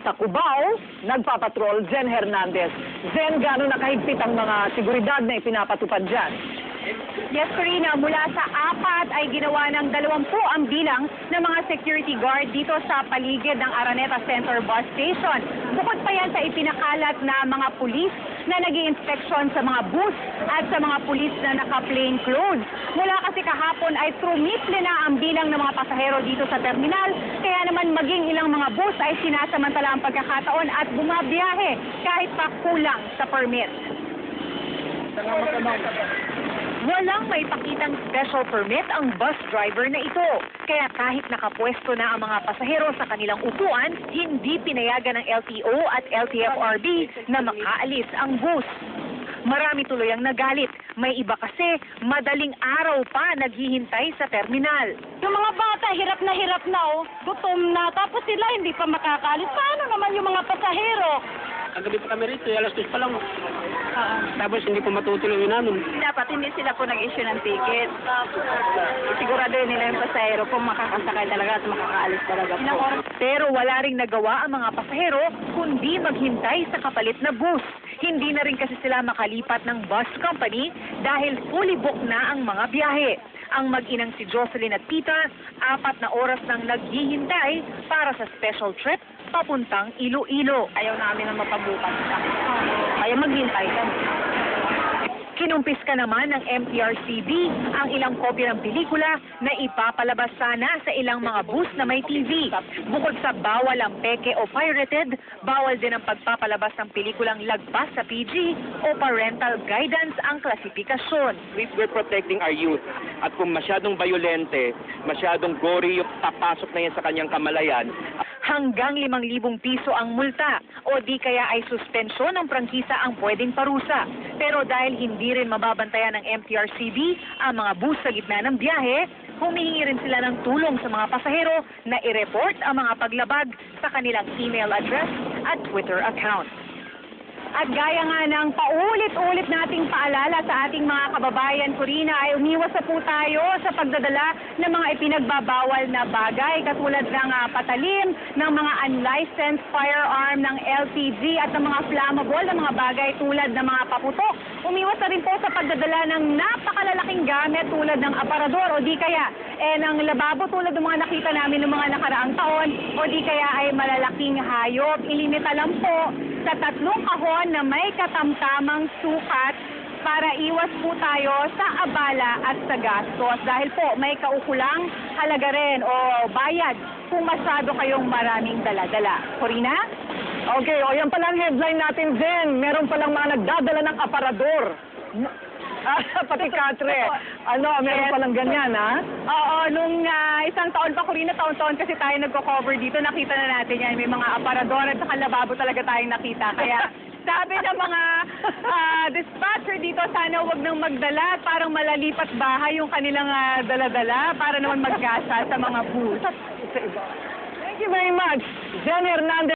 Sa Cubao, nagpapatrol Zen Hernandez. Zen, gano'n nakahigpit ang mga seguridad na ipinapatupad dyan? Yes, Corina, mula sa 4 ay ginawa ng 20 ang bilang ng mga security guard dito sa paligid ng Araneta Center Bus Station. Bukod pa yan sa ipinakalat na mga pulis na nag-i-inspeksyon sa mga bus at sa mga pulis na naka-plain clothes. Mula kasi kahapon ay trumiple na ang bilang ng mga pasahero dito sa terminal, kaya naman maging ilang mga bus ay sinasamantala ang pagkakataon at bumabiyahe kahit pa kulang sa permit. Walang may pakitang special permit ang bus driver na ito. Kaya kahit nakapwesto na ang mga pasahero sa kanilang upuan, hindi pinayagan ng LTO at LTFRB na makaalis ang bus. Marami tuloy ang nagalit. May iba kasi madaling araw pa naghihintay sa terminal. Yung mga bata, hirap na gutom na, tapos sila hindi pa makakaalis. Paano naman yung mga pasahero? Kagabi pa kami rito, alas 2 pa lang. Tapos hindi po matutuloy namin. Dapat hindi sila po nag-issue ng ticket. Siguraduhin nila yung pasahero kung makakasakay talaga at makakaalis talaga po. Pero wala ring nagawa ang mga pasahero kundi maghintay sa kapalit na bus. Hindi na rin kasi sila makalipat ng bus company dahil fully booked na ang mga biyahe. Ang mag-inang si Jocelyn at Peter, 4 na oras nang naghihintay para sa special trip papuntang Iloilo. Ayaw namin na mapabukas na. Kaya maghintay kami. Kinumpis ka naman ng MTRCB ang ilang kopya ng pelikula na ipapalabas sana sa ilang mga bus na may TV. Bukod sa bawal ang peke o pirated, bawal din ang pagpapalabas ng pelikulang lagpas sa PG o parental guidance ang klasifikasyon. We're protecting our youth. At kung masyadong bayolente, masyadong gory yung papasok na yan sa kanyang kamalayan, Hanggang 5,000 piso ang multa o di kaya ay suspensyon ng prangkisa ang pwedeng parusa. Pero dahil hindi rin mababantayan ng MTRCB ang mga bus sa gitna ng biyahe, humihingi rin sila ng tulong sa mga pasahero na i-report ang mga paglabag sa kanilang email address at Twitter account. At gaya nga ng paulit-ulit nating paalala sa ating mga kababayan, Corina, ay umiwas na po tayo sa pagdadala ng mga ipinagbabawal na bagay katulad ng patalim, ng mga unlicensed firearm, ng LPG at ng mga flammable na mga bagay tulad ng mga paputok. Umiwas na rin po sa pagdadala ng napakalalaking gamit tulad ng aparador o di kaya ng lababo tulad ng mga nakita namin ng mga nakaraang taon o di kaya ay malalaking hayop. Ilimita lang po sa 3 kahon na may katamtamang sukat para iwas po tayo sa abala at sa gastos. Dahil po may kaukulang halaga rin o bayad kung masyado kayong maraming dala-dala. Corina? Okay, o yan pala ang headline natin, Zen. Meron palang mga nagdadala ng aparador. Pati katre. Meron palang ganyan, ha? Oo, nung isang taon pa, Corina, taon-taon kasi tayo nagko-cover dito, nakita na natin yan. May mga aparador at saka lababo talaga tayong nakita. Kaya sabi ng mga dispatcher dito, sana wag nang magdala. Parang malalipat bahay yung kanilang dala-dala para naman maggasa sa mga booths. Thank you very much, Zen Hernandez.